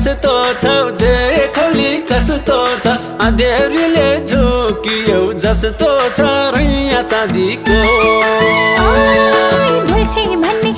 कस्तो छौ देखौली कस्तो छ अँधेरीले झुकियौ जस्तो छ रैया चाँदीको भुल्छे भन्ने